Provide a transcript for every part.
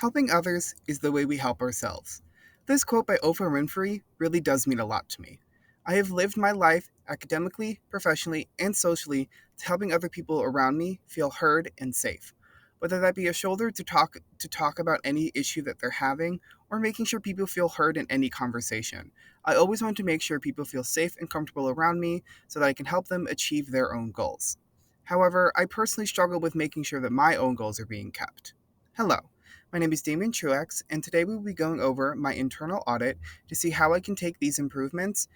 Helping others is the way we help ourselves. This quote by Oprah Winfrey really does mean a lot to me. I have lived my life academically, professionally, and socially to helping other people around me feel heard and safe. Whether that be a shoulder to talk about any issue that they're having or making sure people feel heard in any conversation. I always want to make sure people feel safe and comfortable around me so that I can help them achieve their own goals. However, I personally struggle with making sure that my own goals are being kept. Hello. My name is Damian Truax, and today we will be going over my internal audit to see how I can take these improvements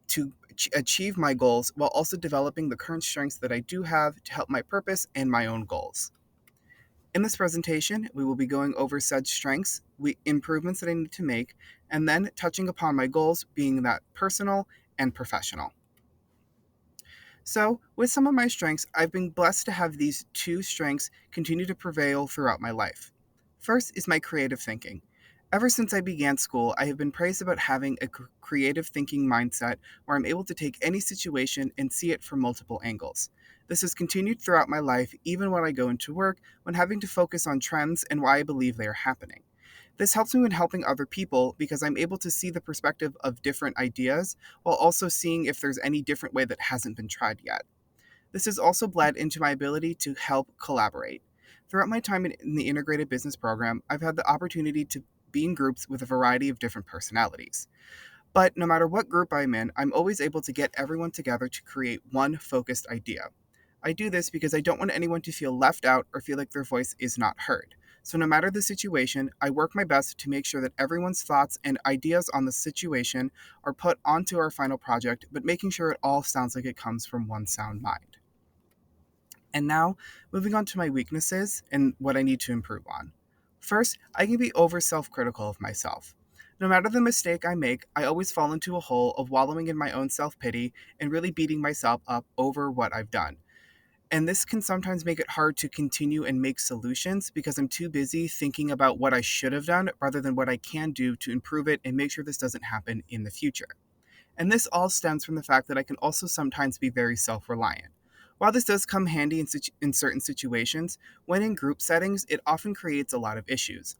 to achieve my goals while also developing the current strengths that I do have to help my purpose and my own goals. In this presentation, we will be going over said strengths, improvements that I need to make, and then touching upon my goals being that personal and professional. So, with some of my strengths, I've been blessed to have these two strengths continue to prevail throughout my life. First is my creative thinking. Ever since I began school, I have been praised about having a creative thinking mindset where I'm able to take any situation and see it from multiple angles. This has continued throughout my life, even when I go into work, when having to focus on trends and why I believe they are happening. This helps me when helping other people because I'm able to see the perspective of different ideas while also seeing if there's any different way that hasn't been tried yet. This has also bled into my ability to help collaborate. Throughout my time in the integrated business program, I've had the opportunity to be in groups with a variety of different personalities. But no matter what group I'm in, I'm always able to get everyone together to create one focused idea. I do this because I don't want anyone to feel left out or feel like their voice is not heard. So, no matter the situation, I work my best to make sure that everyone's thoughts and ideas on the situation are put onto our final project, but making sure it all sounds like it comes from one sound mind. And now, moving on to my weaknesses and what I need to improve on. First, I can be over self critical of myself. No matter the mistake I make, I always fall into a hole of wallowing in my own self pity and really beating myself up over what I've done. And this can sometimes make it hard to continue and make solutions because I'm too busy thinking about what I should have done rather than what I can do to improve it and make sure this doesn't happen in the future. And this all stems from the fact that I can also sometimes be very self reliant. While this does come handy in certain situations, when in group settings, it often creates a lot of issues.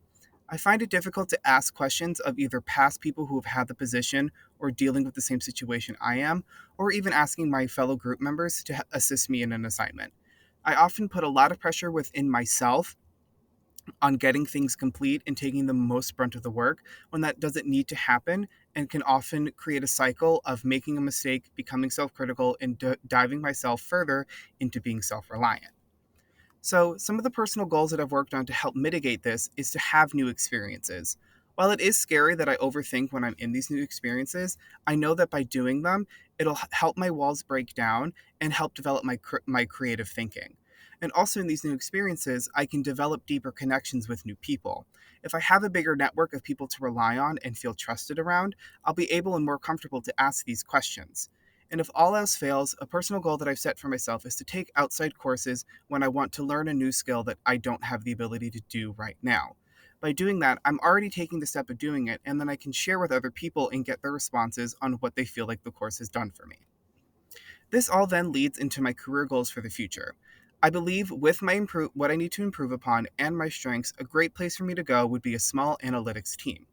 I find it difficult to ask questions of either past people who have had the position or dealing with the same situation I am, or even asking my fellow group members to assist me in an assignment. I often put a lot of pressure within myself on getting things complete and taking the most brunt of the work when that doesn't need to happen and can often create a cycle of making a mistake, becoming self critical, and diving myself further into being self reliant. So, some of the personal goals that I've worked on to help mitigate this is to have new experiences. While it is scary that I overthink when I'm in these new experiences, I know that by doing them, it'll help my walls break down and help develop my creative thinking. And also in these new experiences, I can develop deeper connections with new people. If I have a bigger network of people to rely on and feel trusted around, I'll be able and more comfortable to ask these questions. And if all else fails, a personal goal that I've set for myself is to take outside courses when I want to learn a new skill that I don't have the ability to do right now. By doing that, I'm already taking the step of doing it, and then I can share with other people and get their responses on what they feel like the course has done for me. This all then leads into my career goals for the future. I believe with what I need to improve upon and my strengths, a great place for me to go would be a small analytics team.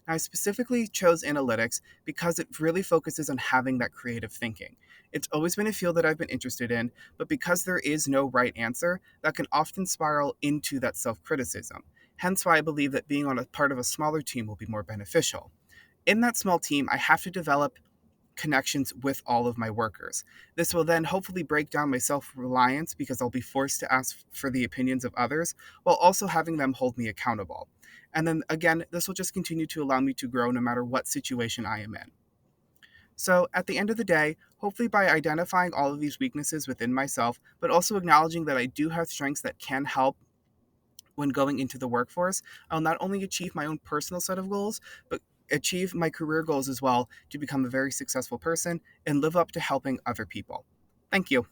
Now, I specifically chose analytics because it really focuses on having that creative thinking. It's always been a field that I've been interested in, but because there is no right answer, that can often spiral into that self criticism. Hence, why I believe that being on a part of a smaller team will be more beneficial. In that small team, I have to develop connections with all of my workers. This will then hopefully break down my self reliance because I'll be forced to ask for the opinions of others while also having them hold me accountable. And then again, this will just continue to allow me to grow no matter what situation I am in. So at the end of the day, hopefully by identifying all of these weaknesses within myself, but also acknowledging that I do have strengths that can help when going into the workforce, I'll not only achieve my own personal set of goals, but achieve my career goals as well to become a very successful person and live up to helping other people. Thank you.